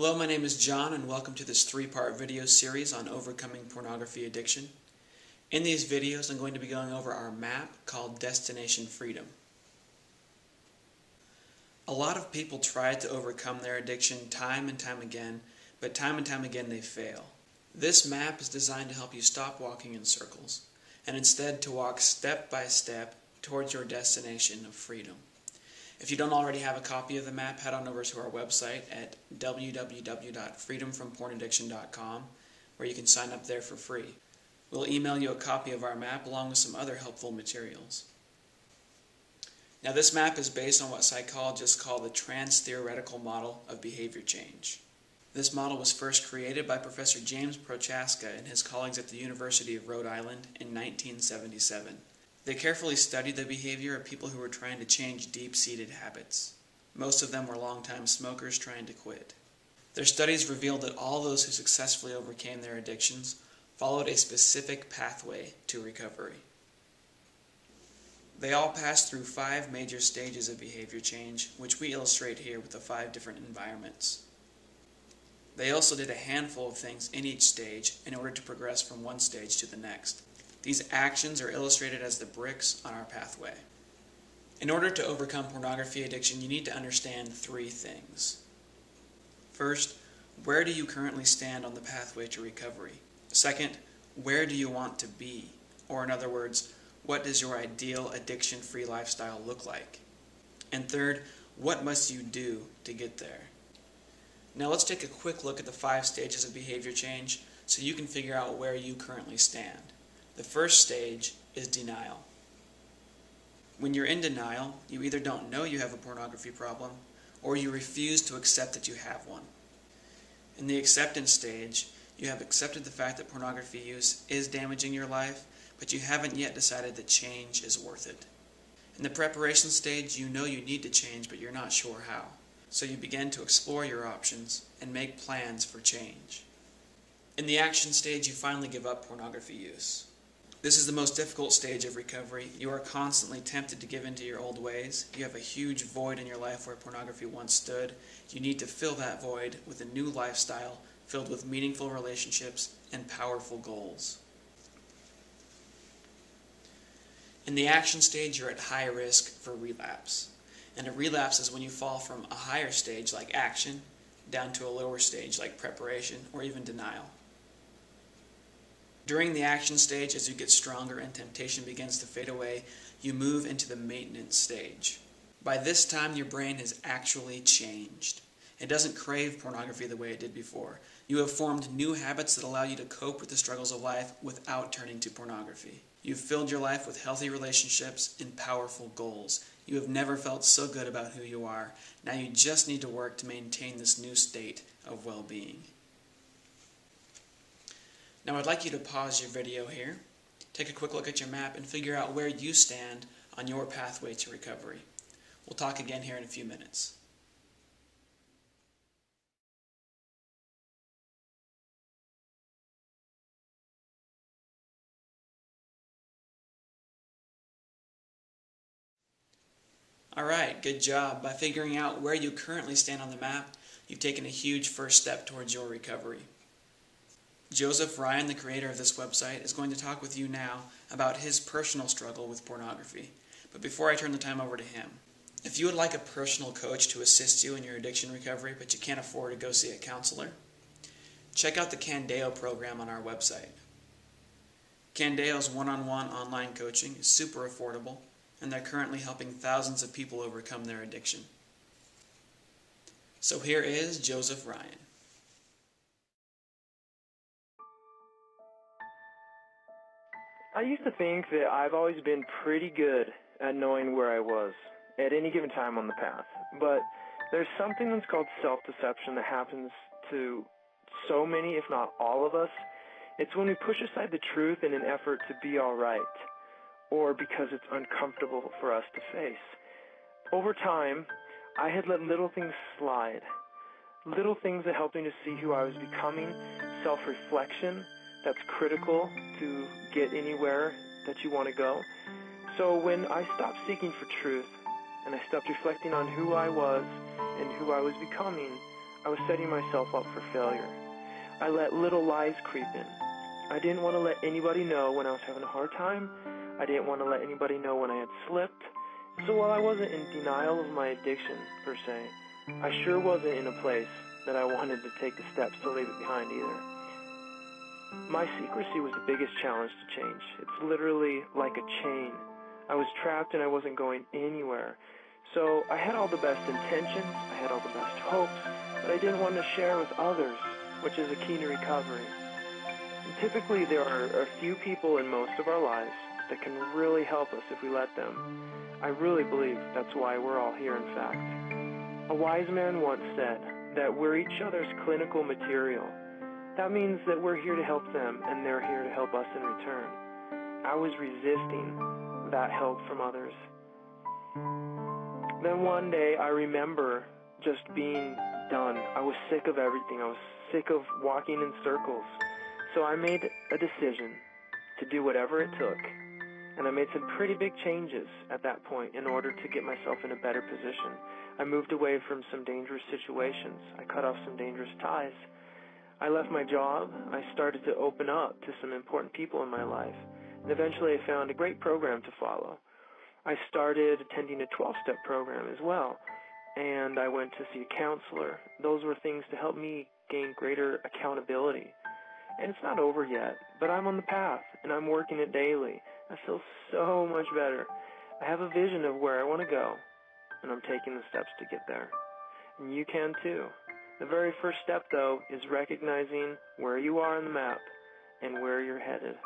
Hello, my name is John and welcome to this three-part video series on overcoming pornography addiction. In these videos I'm going to be going over our map called Destination Freedom. A lot of people try to overcome their addiction time and time again, but time and time again they fail. This map is designed to help you stop walking in circles and instead to walk step by step towards your destination of freedom. If you don't already have a copy of the map, head on over to our website at www.freedomfrompornaddiction.com, where you can sign up there for free. We'll email you a copy of our map along with some other helpful materials. Now, this map is based on what psychologists call the trans-theoretical model of behavior change. This model was first created by Professor James Prochaska and his colleagues at the University of Rhode Island in 1977. They carefully studied the behavior of people who were trying to change deep-seated habits. Most of them were long-time smokers trying to quit. Their studies revealed that all those who successfully overcame their addictions followed a specific pathway to recovery. They all passed through 5 major stages of behavior change, which we illustrate here with the 5 different environments. They also did a handful of things in each stage in order to progress from one stage to the next. These actions are illustrated as the bricks on our pathway. In order to overcome pornography addiction, you need to understand 3 things. First, where do you currently stand on the pathway to recovery? Second, where do you want to be? Or in other words, what does your ideal addiction-free lifestyle look like? And third, what must you do to get there? Now let's take a quick look at the 5 stages of behavior change so you can figure out where you currently stand. The first stage is denial. When you're in denial, you either don't know you have a pornography problem or you refuse to accept that you have one. In the acceptance stage, you have accepted the fact that pornography use is damaging your life, but you haven't yet decided that change is worth it. In the preparation stage, you know you need to change, but you're not sure how. So you begin to explore your options and make plans for change. In the action stage, you finally give up pornography use. This is the most difficult stage of recovery. You are constantly tempted to give in to your old ways. You have a huge void in your life where pornography once stood. You need to fill that void with a new lifestyle filled with meaningful relationships and powerful goals. In the action stage, you're at high risk for relapse. And a relapse is when you fall from a higher stage like action down to a lower stage like preparation or even denial. During the action stage, as you get stronger and temptation begins to fade away, you move into the maintenance stage. By this time, your brain has actually changed. It doesn't crave pornography the way it did before. You have formed new habits that allow you to cope with the struggles of life without turning to pornography. You've filled your life with healthy relationships and powerful goals. You have never felt so good about who you are. Now you just need to work to maintain this new state of well-being. Now I'd like you to pause your video here, take a quick look at your map, and figure out where you stand on your pathway to recovery. We'll talk again here in a few minutes. Alright, good job. By figuring out where you currently stand on the map, you've taken a huge first step towards your recovery. Joseph Ryan, the creator of this website, is going to talk with you now about his personal struggle with pornography. But before I turn the time over to him, if you would like a personal coach to assist you in your addiction recovery but you can't afford to go see a counselor, check out the Candeo program on our website. Candeo's one-on-one online coaching is super affordable, and they're currently helping thousands of people overcome their addiction. So here is Joseph Ryan. I used to think that I've always been pretty good at knowing where I was at any given time on the path, but there's something that's called self-deception that happens to so many, if not all of us. It's when we push aside the truth in an effort to be all right, or because it's uncomfortable for us to face. Over time, I had let little things slide, little things that helped me to see who I was becoming, self-reflection, that's critical to get anywhere that you want to go. So when I stopped seeking for truth and I stopped reflecting on who I was and who I was becoming, I was setting myself up for failure. I let little lies creep in. I didn't want to let anybody know when I was having a hard time. I didn't want to let anybody know when I had slipped. So while I wasn't in denial of my addiction, per se, I sure wasn't in a place that I wanted to take the steps to leave it behind either. My secrecy was the biggest challenge to change. It's literally like a chain. I was trapped and I wasn't going anywhere. So I had all the best intentions, I had all the best hopes, but I didn't want to share with others, which is a key to recovery. And typically there are a few people in most of our lives that can really help us if we let them. I really believe that's why we're all here, in fact. A wise man once said that we're each other's clinical material. That means that we're here to help them and they're here to help us in return. I was resisting that help from others. Then one day I remember just being done. I was sick of everything. I was sick of walking in circles. So I made a decision to do whatever it took. And I made some pretty big changes at that point in order to get myself in a better position. I moved away from some dangerous situations. I cut off some dangerous ties. I left my job. I started to open up to some important people in my life. And eventually I found a great program to follow. I started attending a 12-step program as well. And I went to see a counselor. Those were things to help me gain greater accountability. And it's not over yet, but I'm on the path, and I'm working it daily. I feel so much better. I have a vision of where I want to go, and I'm taking the steps to get there. And you can too. The very first step, though, is recognizing where you are on the map and where you're headed.